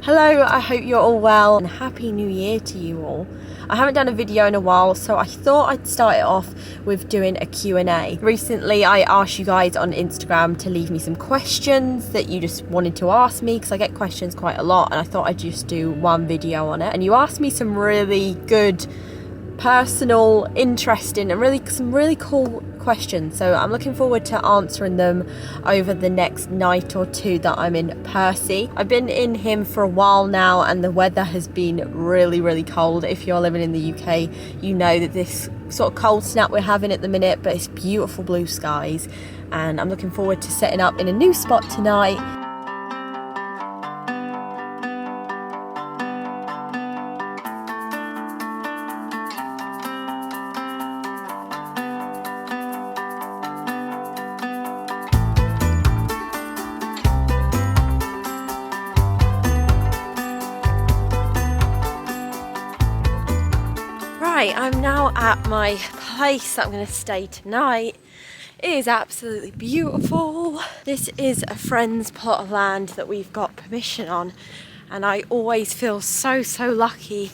Hello, I hope you're all well and Happy New Year to you all. I haven't done a video in a while, so I thought I'd start it off with doing a Q&A. Recently I asked you guys on Instagram to leave me some questions that you just wanted to ask me, because I get questions quite a lot and I thought I'd just do one video on it. And you asked me some really good, personal, interesting and some really cool questions, so I'm looking forward to answering them over the next night or two that I'm in Percy. I've been in him for a while now and the weather has been really cold. If you're living in the UK, you know that this sort of cold snap we're having at the minute, but it's beautiful blue skies and I'm looking forward to setting up in a new spot tonight. I'm now at my place that I'm going to stay tonight. It is absolutely beautiful. This is a friend's plot of land that we've got permission on, and I always feel so lucky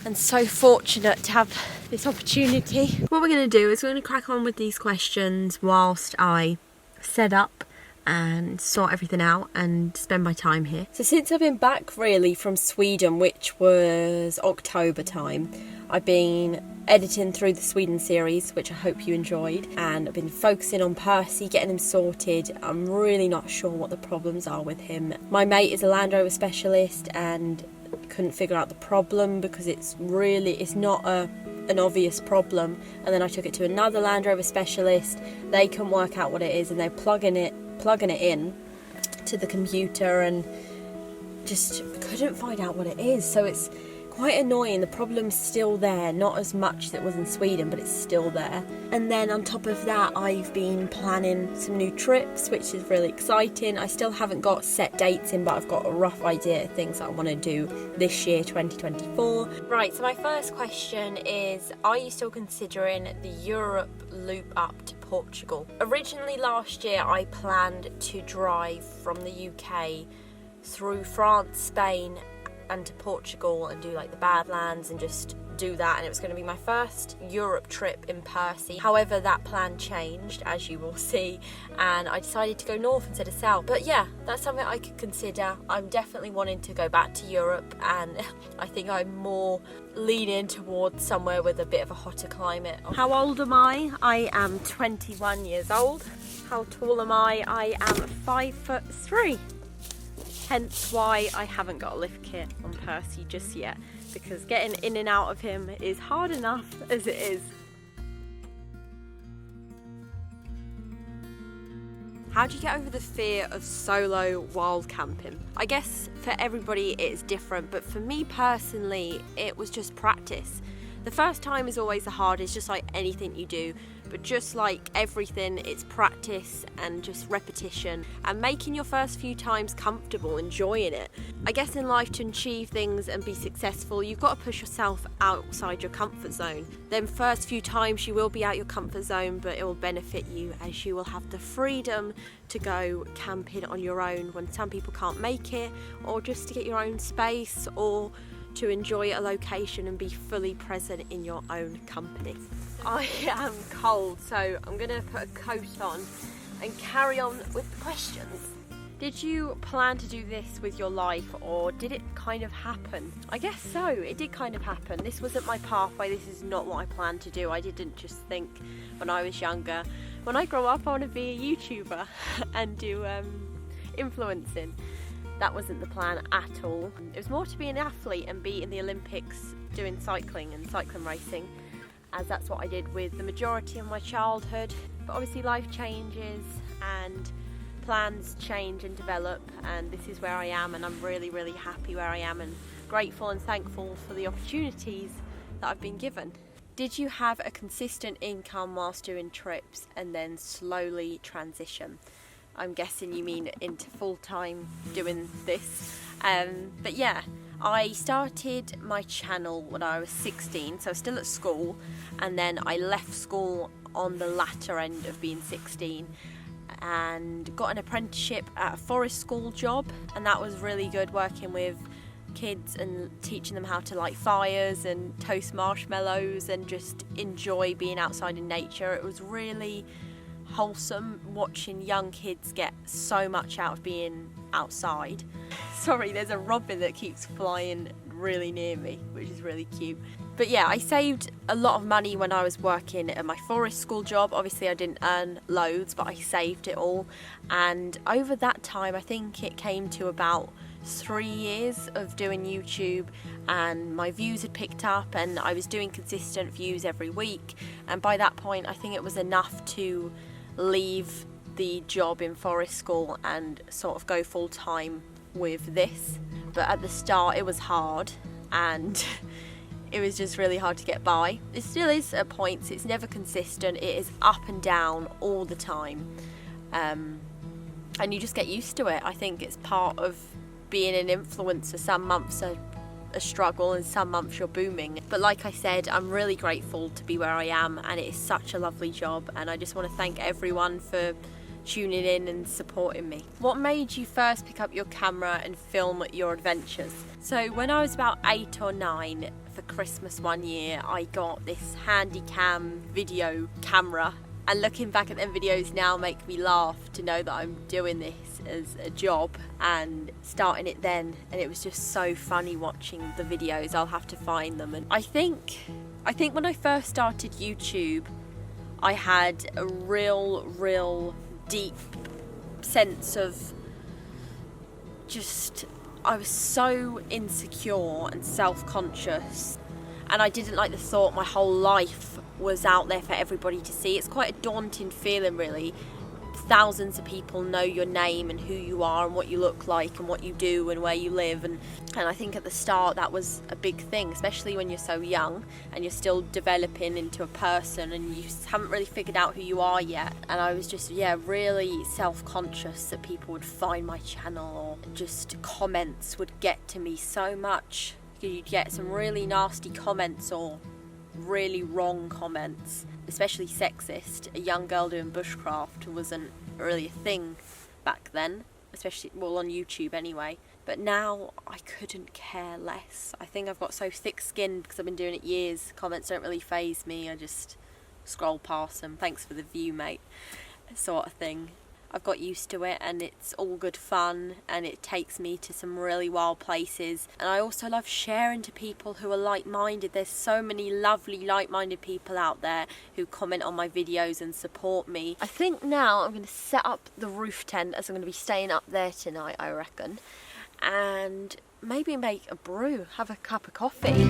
and so fortunate to have this opportunity. What we're going to do is we're going to crack on with these questions whilst I set up and sort everything out and spend my time here. So since I've been back really from Sweden, which was October time, I've been editing through the Sweden series, which I hope you enjoyed, and I've been focusing on Percy, getting him sorted. I'm really not sure what the problems are with him. My mate is a Land Rover specialist and couldn't figure out the problem because it's not an obvious problem, and then I took it to another Land Rover specialist. They couldn't work out what it is and they're plugging it in to the computer and just couldn't find out what it is. So it's quite annoying. The problem's still there, not as much as it was in Sweden, but it's still there. And then on top of that, I've been planning some new trips, which is really exciting. I still haven't got set dates in, but I've got a rough idea of things that I want to do this year, 2024. Right, so my first question is, are you still considering the Europe loop up to Portugal? Originally last year I planned to drive from the UK through France, Spain and to Portugal and do like the Badlands and just do that, and it was going to be my first Europe trip in Percy. However, that plan changed, as you will see, and I decided to go north instead of south. But yeah, that's something I could consider. I'm definitely wanting to go back to Europe, and I think I'm more leaning towards somewhere with a bit of a hotter climate. How old am I? I am 21 years old. How tall am I? I am 5'3". Hence why I haven't got a lift kit on Percy just yet, because getting in and out of him is hard enough as it is. How do you get over the fear of solo wild camping? I guess for everybody it's different, but for me personally it was just practice. The first time is always the hardest, just like anything you do, but just like everything, it's practice and just repetition and making your first few times comfortable, enjoying it. I guess in life, to achieve things and be successful, you've got to push yourself outside your comfort zone. Then first few times you will be out your comfort zone, but it will benefit you as you will have the freedom to go camping on your own when some people can't make it, or just to get your own space, or to enjoy a location and be fully present in your own company. I am cold, so I'm going to put a coat on and carry on with the questions. Did you plan to do this with your life, or did it kind of happen? I guess so, it did kind of happen. This wasn't my pathway, this is not what I planned to do. I didn't just think when I was younger, when I grow up I want to be a YouTuber and do influencing. That wasn't the plan at all. It was more to be an athlete and be in the Olympics doing cycling and cycling racing, as that's what I did with the majority of my childhood. But obviously life changes and plans change and develop, and this is where I am, and I'm really happy where I am and grateful and thankful for the opportunities that I've been given. Did you have a consistent income whilst doing trips and then slowly transition? I'm guessing you mean into full-time doing this. But yeah, I started my channel when I was 16, so still at school, and then I left school on the latter end of being 16 and got an apprenticeship at a forest school job, and that was really good, working with kids and teaching them how to light fires and toast marshmallows and just enjoy being outside in nature. It was really wholesome watching young kids get so much out of being outside. Sorry, there's a robin that keeps flying really near me, which is really cute. But yeah, I saved a lot of money when I was working at my forest school job. Obviously I didn't earn loads, but I saved it all, and over that time I think it came to about 3 years of doing YouTube, and my views had picked up and I was doing consistent views every week, and by that point I think it was enough to leave the job in forest school and sort of go full time with this. But at the start it was hard, and it was just really hard to get by. It still is at points, it's never consistent, it is up and down all the time, and you just get used to it. I think it's part of being an influencer. Some months are a struggle and some months you're booming, but like I said, I'm really grateful to be where I am, and it is such a lovely job, and I just want to thank everyone for tuning in and supporting me. What made you first pick up your camera and film your adventures? So when I was about 8 or 9 for Christmas one year, I got this handy cam video camera, and looking back at them videos now make me laugh to know that I'm doing this as a job and starting it then, and it was just so funny watching the videos. I'll have to find them. And I think when I first started YouTube I had a real deep sense of just, I was so insecure and self-conscious, and I didn't like the thought my whole life was out there for everybody to see. It's quite a daunting feeling really. Thousands of people know your name and who you are and what you look like and what you do and where you live, and I think at the start that was a big thing, especially when you're so young and you're still developing into a person and you haven't really figured out who you are yet. And I was just really self-conscious that people would find my channel, or just comments would get to me so much. You'd get some really nasty comments or really wrong comments, especially sexist. A young girl doing bushcraft wasn't really a thing back then, especially, well, on YouTube anyway. But now I couldn't care less. I think I've got so thick-skinned because I've been doing it years. Comments don't really faze me. I just scroll past them. Thanks for the view, mate, sort of thing. I've got used to it, and it's all good fun, and it takes me to some really wild places. And I also love sharing to people who are like-minded. There's so many lovely like-minded people out there who comment on my videos and support me. I think now I'm going to set up the roof tent, as I'm going to be staying up there tonight, I reckon, and maybe make a brew, have a cup of coffee.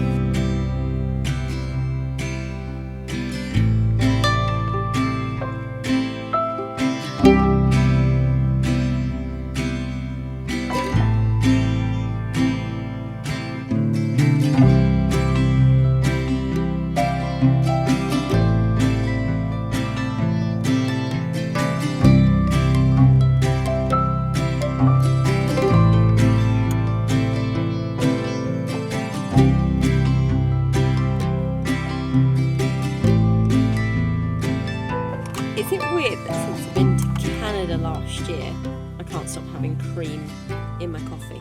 Last year I can't stop having cream in my coffee.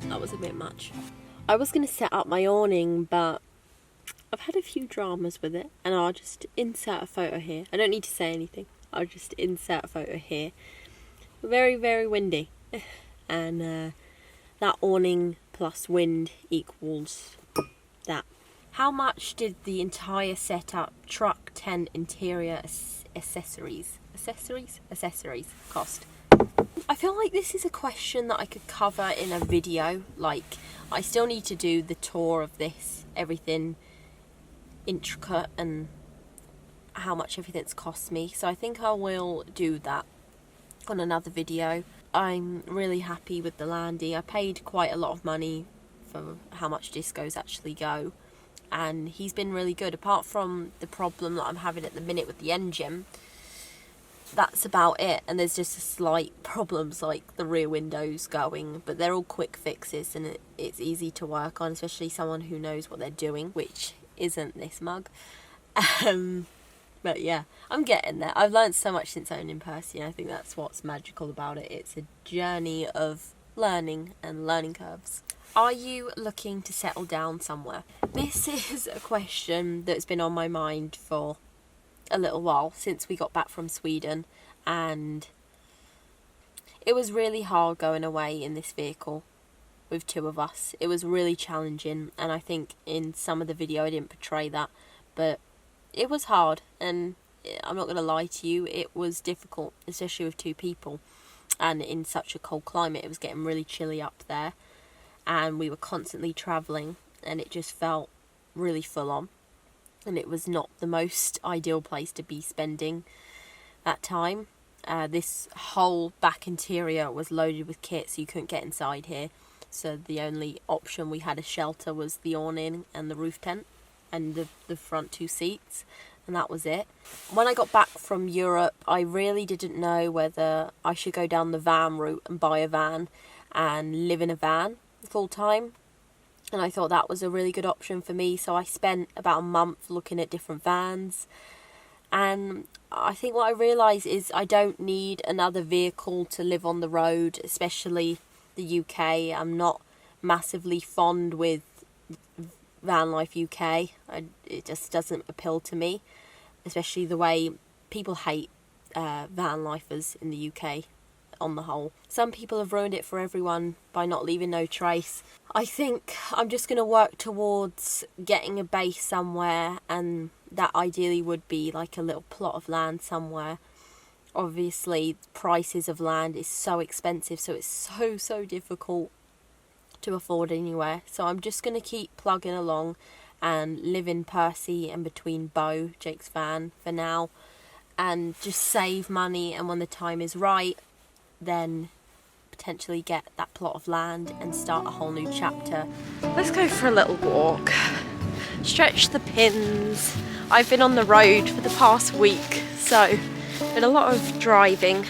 That was a bit much. I was going to set up my awning, but I've had a few dramas with it, and I'll just insert a photo here. I don't need to say anything, I'll just insert a photo here. Very windy, and that awning plus wind equals that. How much did the entire setup, truck, tent, interior, accessories cost? I feel like this is a question that I could cover in a video. Like, I still need to do the tour of this, everything intricate and how much everything's cost me, so I think I will do that on another video. I'm really happy with the Landy. I paid quite a lot of money for how much discos actually go, and he's been really good. Apart from the problem that I'm having at the minute with the engine, that's about it. And there's just slight problems like the rear windows going, but they're all quick fixes, and it's easy to work on, especially someone who knows what they're doing, which isn't this mug. But yeah, I'm getting there. I've learned so much since owning Percy, and I think that's what's magical about it. It's a journey of learning and learning curves. Are you looking to settle down somewhere? This is a question that's been on my mind for a little while, since we got back from Sweden, and it was really hard going away in this vehicle with two of us. It was really challenging, and I think in some of the video I didn't portray that, but it was hard, and I'm not going to lie to you, it was difficult, especially with two people, and in such a cold climate. It was getting really chilly up there, and we were constantly travelling, and it just felt really full on, and it was not the most ideal place to be spending that time. This whole back interior was loaded with kit, so you couldn't get inside here, so the only option we had as shelter was the awning and the roof tent and the front two seats, and that was it. When I got back from Europe, I really didn't know whether I should go down the van route and buy a van and live in a van full time, and I thought that was a really good option for me, so I spent about a month looking at different vans, and I think what I realised is I don't need another vehicle to live on the road, especially the UK. I'm not massively fond with van life UK. It just doesn't appeal to me, especially the way people hate van lifers in the UK on the whole. Some people have ruined it for everyone by not leaving no trace. I think I'm just going to work towards getting a base somewhere, and that ideally would be like a little plot of land somewhere. Obviously, prices of land is so expensive, so it's so difficult to afford anywhere. So I'm just going to keep plugging along and live in Percy and between Bo, Jake's van, for now, and just save money, and when the time is right, then potentially get that plot of land and start a whole new chapter. Let's go for a little walk, stretch the pins. I've been on the road for the past week, so been a lot of driving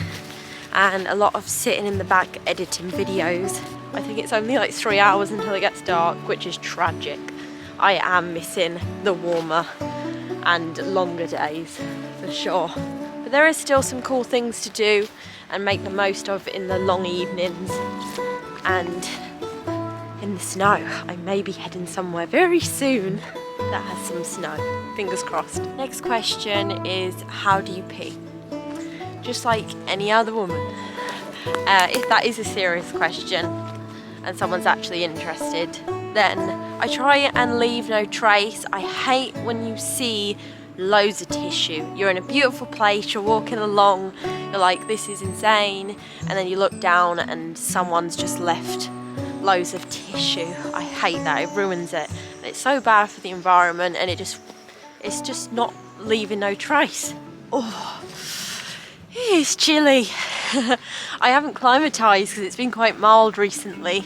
and a lot of sitting in the back editing videos. I think it's only like 3 hours until it gets dark, which is tragic. I am missing the warmer and longer days for sure, but there is still some cool things to do and make the most of in the long evenings. And in the snow, I may be heading somewhere very soon that has some snow, fingers crossed. Next question is, how do you pee? Just like any other woman. If that is a serious question and someone's actually interested, then I try and leave no trace. I hate when you see loads of tissue. You're in a beautiful place, you're walking along, you're like, this is insane, and then you look down and someone's just left loads of tissue. I hate that, it ruins it. And it's so bad for the environment, and it's just not leaving no trace. Oh, it's chilly. I haven't climatised because it's been quite mild recently.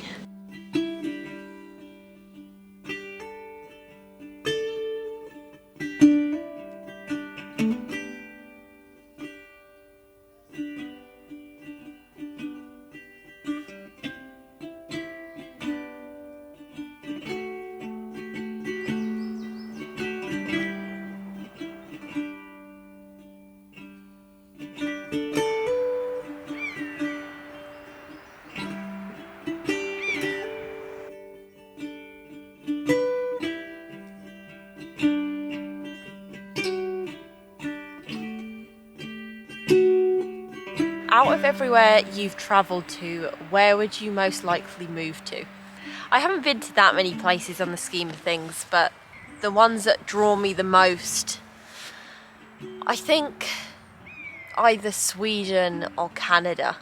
Out of everywhere you've travelled to, where would you most likely move to? I haven't been to that many places on the scheme of things, but the ones that draw me the most, I think either Sweden or Canada.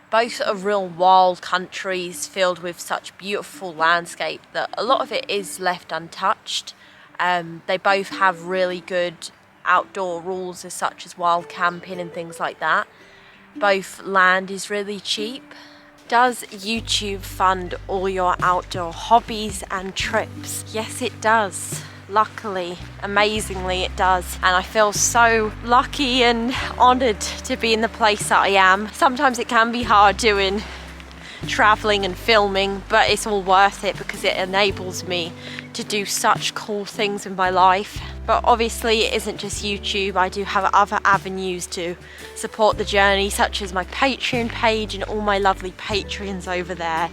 Both are real wild countries filled with such beautiful landscape that a lot of it is left untouched. They both have really good outdoor rules as such as wild camping and things like that. Both land is really cheap. Does YouTube fund all your outdoor hobbies and trips? Yes, it does. Luckily, amazingly, it does. And I feel so lucky and honoured to be in the place that I am. Sometimes it can be hard doing travelling and filming, but it's all worth it because it enables me to do such cool things in my life. But obviously it isn't just YouTube, I do have other avenues to support the journey, such as my Patreon page and all my lovely Patreons over there.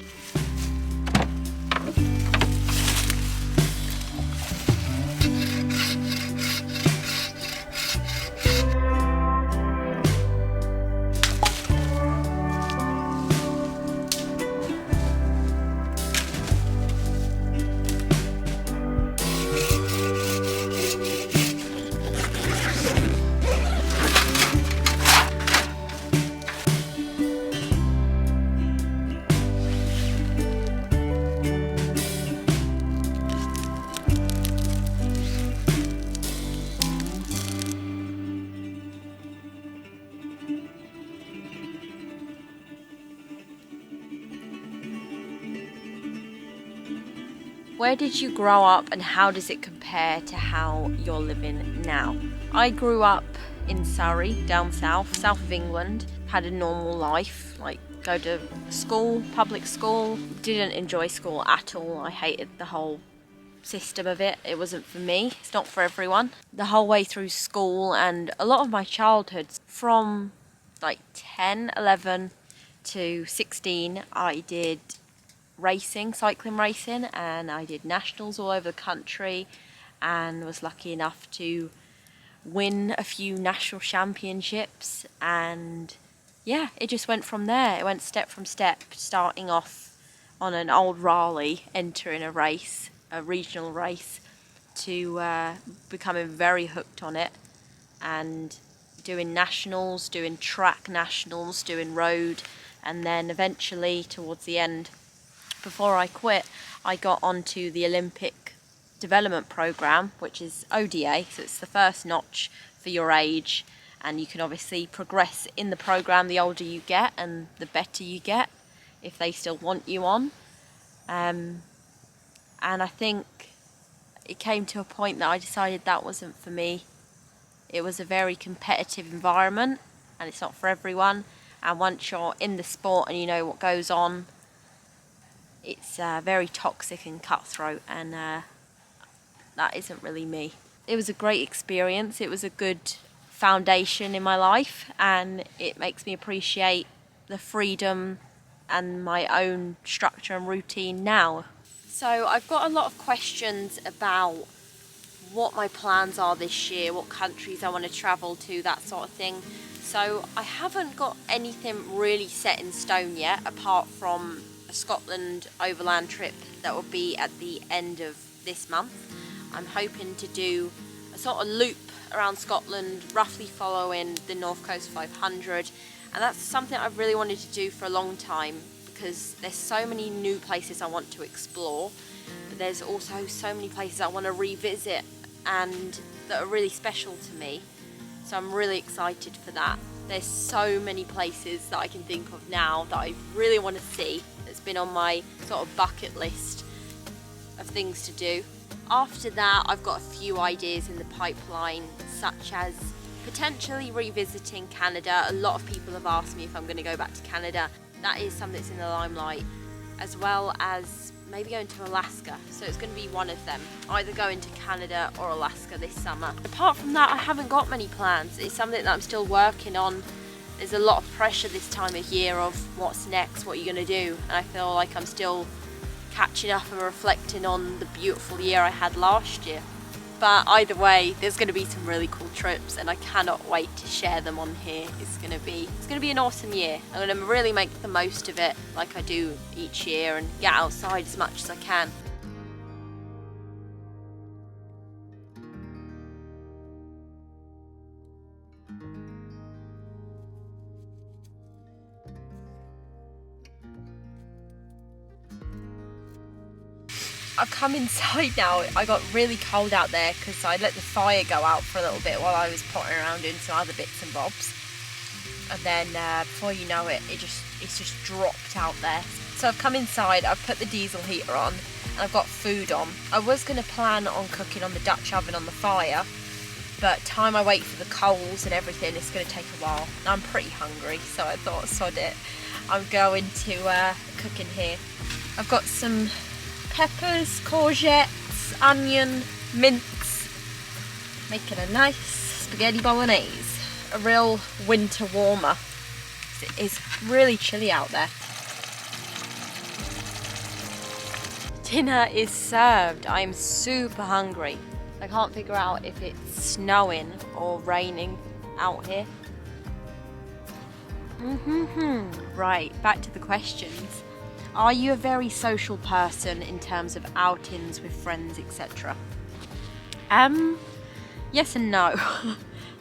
Where did you grow up and how does it compare to how you're living now? I grew up in Surrey, down south of England. Had a normal life, like go to school, public school. Didn't enjoy school at all. I hated the whole system of it. It wasn't for me. It's not for everyone. The whole way through school and a lot of my childhood, from like 10, 11 to 16, I did racing, cycling racing, and I did nationals all over the country and was lucky enough to win a few national championships. And yeah, it just went from there. It went step from step, starting off on an old Raleigh, entering a race, a regional race, to becoming very hooked on it and doing nationals, doing track nationals, doing road, and then eventually towards the end, before I quit, I got onto the Olympic development program, which is ODA, so it's the first notch for your age, and you can obviously progress in the program the older you get and the better you get if they still want you on. And I think it came to a point that I decided that wasn't for me. It was a very competitive environment and it's not for everyone, and once you're in the sport and you know what goes on, it's very toxic and cutthroat, and that isn't really me. It was a great experience. It was a good foundation in my life, and it makes me appreciate the freedom and my own structure and routine now. So I've got a lot of questions about what my plans are this year, what countries I want to travel to, that sort of thing. So I haven't got anything really set in stone yet, apart from a Scotland overland trip that will be at the end of this month. I'm hoping to do a sort of loop around Scotland, roughly following the North Coast 500, and that's something I've really wanted to do for a long time, because there's so many new places I want to explore, but there's also so many places I want to revisit and that are really special to me. So I'm really excited for that. There's so many places that I can think of now that I really want to see. It's been on my sort of bucket list of things to do. After that, I've got a few ideas in the pipeline, such as potentially revisiting Canada. A lot of people have asked me if I'm going to go back to Canada. That is something that's in the limelight, as well as maybe going to Alaska. So it's going to be one of them, either going to Canada or Alaska this summer. Apart from that, I haven't got many plans. It's something that I'm still working on. There's a lot of pressure this time of year of what's next, what you're going to do, and I feel like I'm still catching up and reflecting on the beautiful year I had last year. But either way, there's going to be some really cool trips, and I cannot wait to share them on here. It's going to be an awesome year. I'm going to really make the most of it, like I do each year, and get outside as much as I can. I've come inside now. I got really cold out there because I let the fire go out for a little bit while I was pottering around doing some other bits and bobs. And then before you know it, it's just dropped out there. So I've come inside, I've put the diesel heater on, and I've got food on. I was going to plan on cooking on the Dutch oven on the fire, but time I wait for the coals and everything, it's going to take a while. I'm pretty hungry, so I thought, sod it. I'm going to cook in here. I've got some peppers, courgettes, onion, mince, Making a nice spaghetti bolognese. A real winter warmer. It is really chilly out there. Dinner is served. I'm super hungry. I can't figure out if it's snowing or raining out here. Right, back to the questions. Are you a very social person in terms of outings with friends, etc.? Yes and no.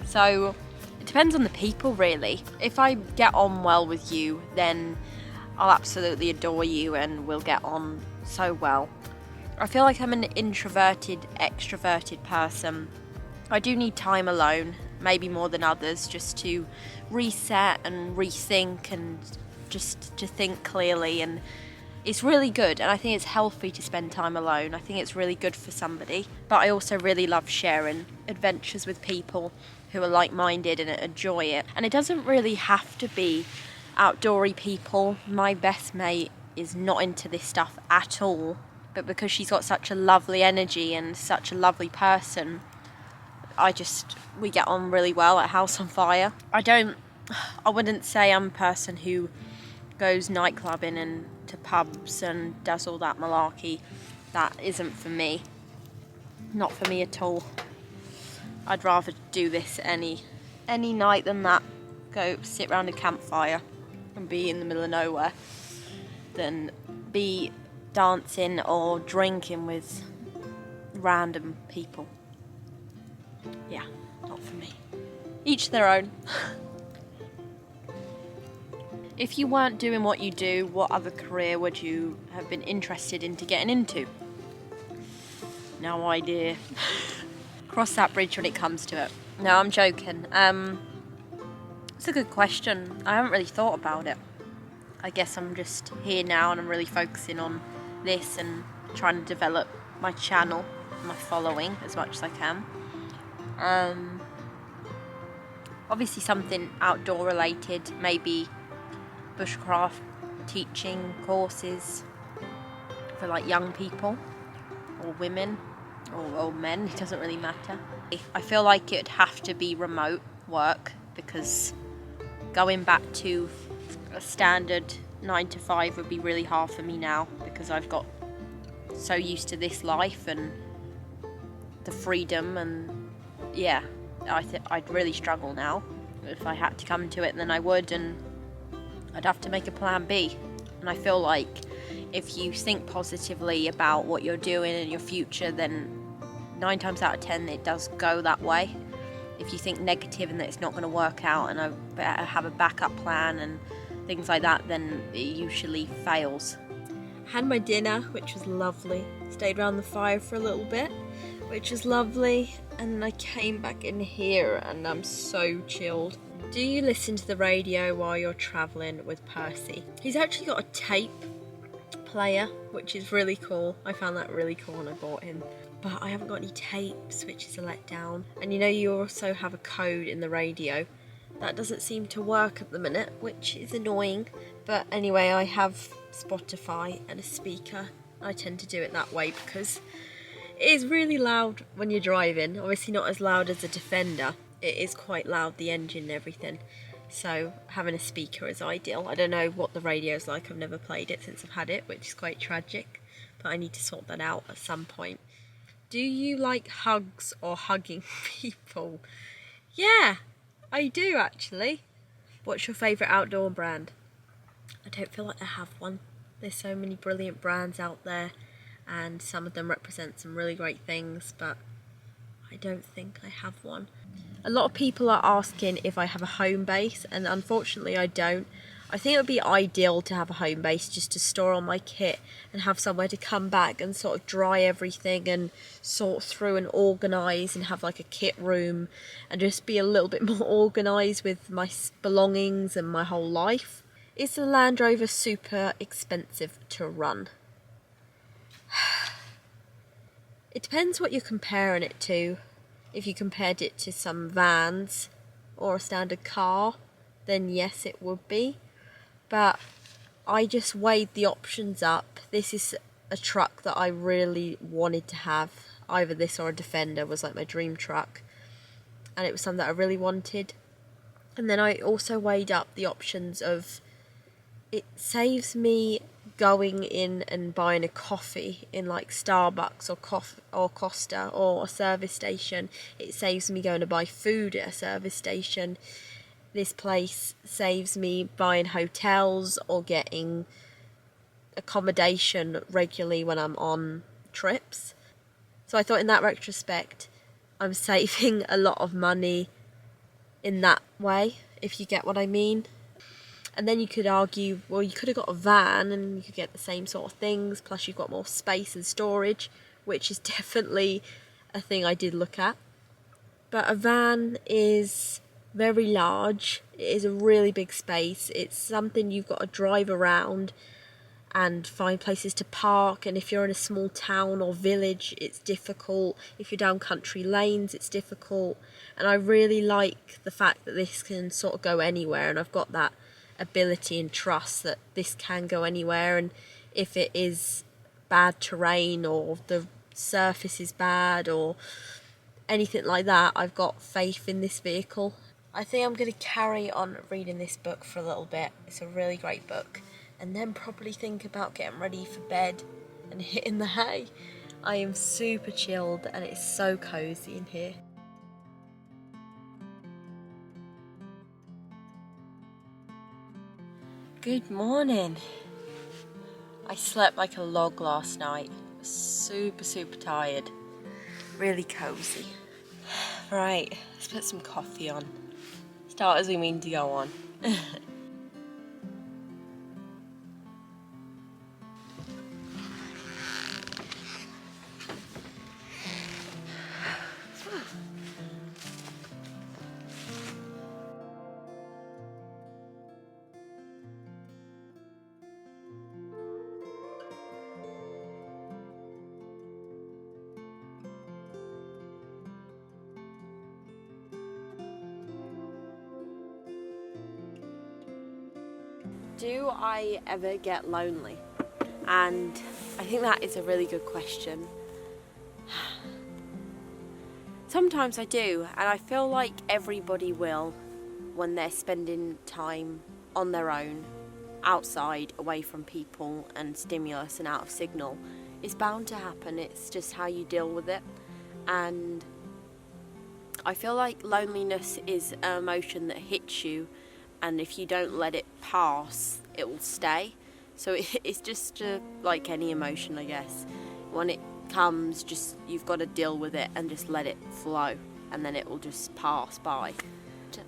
So, it depends on the people, really. If I get on well with you, then I'll absolutely adore you and we'll get on so well. I feel like I'm an introverted, extroverted person. I do need time alone, maybe more than others, just to reset and rethink and just to think clearly, and it's really good, and I think it's healthy to spend time alone. I think it's really good for somebody, but I also really love sharing adventures with people who are like-minded and enjoy it. And it doesn't really have to be outdoory people. My best mate is not into this stuff at all, but because she's got such a lovely energy and such a lovely person, we get on really well at House on Fire. I wouldn't say I'm a person who goes nightclubbing and to pubs and does all that malarkey. That isn't for me. Not for me at all. I'd rather do this any night than that. Go sit around a campfire and be in the middle of nowhere than be dancing or drinking with random people. Yeah, not for me. Each their own. If you weren't doing what you do, what other career would you have been interested into getting into? No idea. Cross that bridge when it comes to it. No, I'm joking. It's a good question. I haven't really thought about it. I guess I'm just here now and I'm really focusing on this and trying to develop my channel, my following as much as I can. Obviously something outdoor related, maybe bushcraft teaching courses for like young people or women or men, it doesn't really matter. I feel like it'd have to be remote work because going back to a standard 9 to 5 would be really hard for me now because I've got so used to this life and the freedom, and yeah, I'd really struggle now. If I had to come to it, then I would, and I'd have to make a plan B. And I feel like if you think positively about what you're doing in your future, then 9 times out of 10 it does go that way. If you think negative and that it's not going to work out and I better have a backup plan and things like that, then it usually fails. Had my dinner, which was lovely. Stayed around the fire for a little bit, which was lovely. And then I came back in here and I'm so chilled. Do you listen to the radio while you're travelling with Percy? He's actually got a tape player, which is really cool. I found that really cool when I bought him. But I haven't got any tapes, which is a letdown. And you know, you also have a code in the radio. That doesn't seem to work at the minute, which is annoying. But anyway, I have Spotify and a speaker. I tend to do it that way because it is really loud when you're driving. Obviously not as loud as a Defender. It is quite loud, the engine and everything. So having a speaker is ideal. I don't know what the radio's like. I've never played it since I've had it, which is quite tragic. But I need to sort that out at some point. Do you like hugs or hugging people? Yeah, I do actually. What's your favourite outdoor brand? I don't feel like I have one. There's so many brilliant brands out there and some of them represent some really great things, but I don't think I have one. A lot of people are asking if I have a home base, and unfortunately I don't. I think it would be ideal to have a home base just to store all my kit and have somewhere to come back and sort of dry everything and sort through and organise and have like a kit room and just be a little bit more organised with my belongings and my whole life. Is the Land Rover super expensive to run? It depends what you're comparing it to. If you compared it to some vans or a standard car, then yes, it would be. But I just weighed the options up. This is a truck that I really wanted to have. Either this or a Defender was like my dream truck. and it was something that I really wanted. And then I also weighed up the options of, it saves me going in and buying a coffee in like Starbucks or Costa or a service station. It saves me going to buy food at a service station. This place saves me buying hotels or getting accommodation regularly when I'm on trips. So I thought in that retrospect, I'm saving a lot of money in that way, if you get what I mean. And then you could argue, well, you could have got a van and you could get the same sort of things, plus you've got more space and storage, which is definitely a thing I did look at. But a van is very large. It is a really big space. It's something you've got to drive around and find places to park, and if you're in a small town or village, it's difficult. If you're down country lanes, it's difficult. And I really like the fact that this can sort of go anywhere, and I've got that ability and trust that this can go anywhere. And if it is bad terrain or the surface is bad or anything like that, I've got faith in this vehicle. I think I'm going to carry on reading this book for a little bit. It's a really great book. And then probably think about getting ready for bed and hitting the hay. I am super chilled and it's so cosy in here. Good morning. I slept like a log last night. Super tired. Really cozy. Right, let's put some coffee on. Start as we mean to go on. Do I ever get lonely? And I think that is a really good question. Sometimes I do, and I feel like everybody will when they're spending time on their own, outside, away from people and stimulus and out of signal. It's bound to happen, it's just how you deal with it. And I feel like loneliness is an emotion that hits you, and if you don't let it pass, it will stay. So it's just like any emotion, I guess. When it comes, just you've got to deal with it and just let it flow, and then it will just pass by.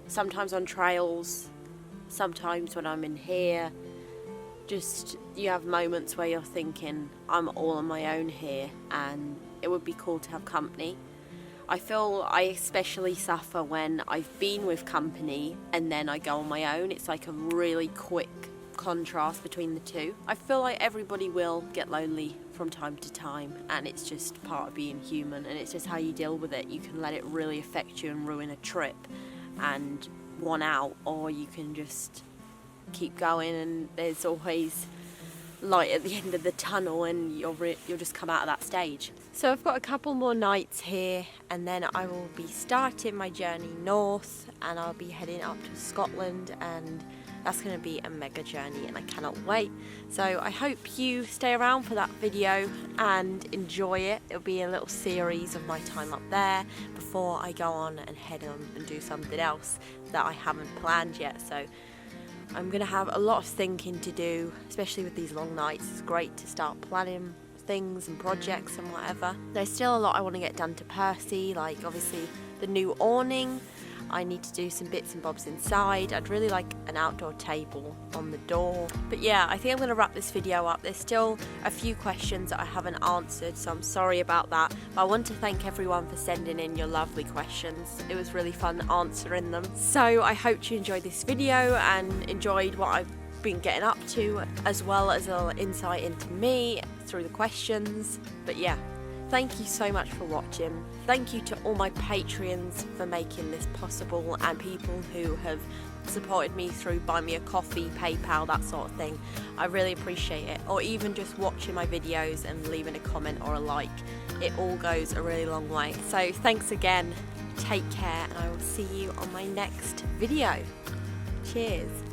Sometimes on trails, sometimes when I'm in here, just you have moments where you're thinking, I'm all on my own here, and it would be cool to have company. I feel I especially suffer when I've been with company and then I go on my own. It's like a really quick contrast between the two. I feel like everybody will get lonely from time to time, and it's just part of being human, and it's just how you deal with it. You can let it really affect you and ruin a trip and one out, or you can just keep going and there's always light at the end of the tunnel, and you'll just come out of that stage. So I've got a couple more nights here, and then I will be starting my journey north, and I'll be heading up to Scotland, and that's going to be a mega journey and I cannot wait. So I hope you stay around for that video and enjoy it. It'll be a little series of my time up there before I go on and head on and do something else that I haven't planned yet. So I'm going to have a lot of thinking to do, especially with these long nights. It's great to start planning things and projects and whatever. There's still a lot I want to get done to Percy, like obviously the new awning. I need to do some bits and bobs inside. I'd really like an outdoor table on the door. But yeah, I think I'm going to wrap this video up. There's still a few questions that I haven't answered, so I'm sorry about that. But I want to thank everyone for sending in your lovely questions. It was really fun answering them. So I hope you enjoyed this video and enjoyed what I've been getting up to, as well as a little insight into me through the questions. But yeah, thank you so much for watching. Thank you to all my Patreons for making this possible, and people who have supported me through Buy Me a Coffee, PayPal, that sort of thing. I really appreciate it. Or even just watching my videos and leaving a comment or a like. It all goes a really long way. So thanks again. take care, and I will see you on my next video. Cheers.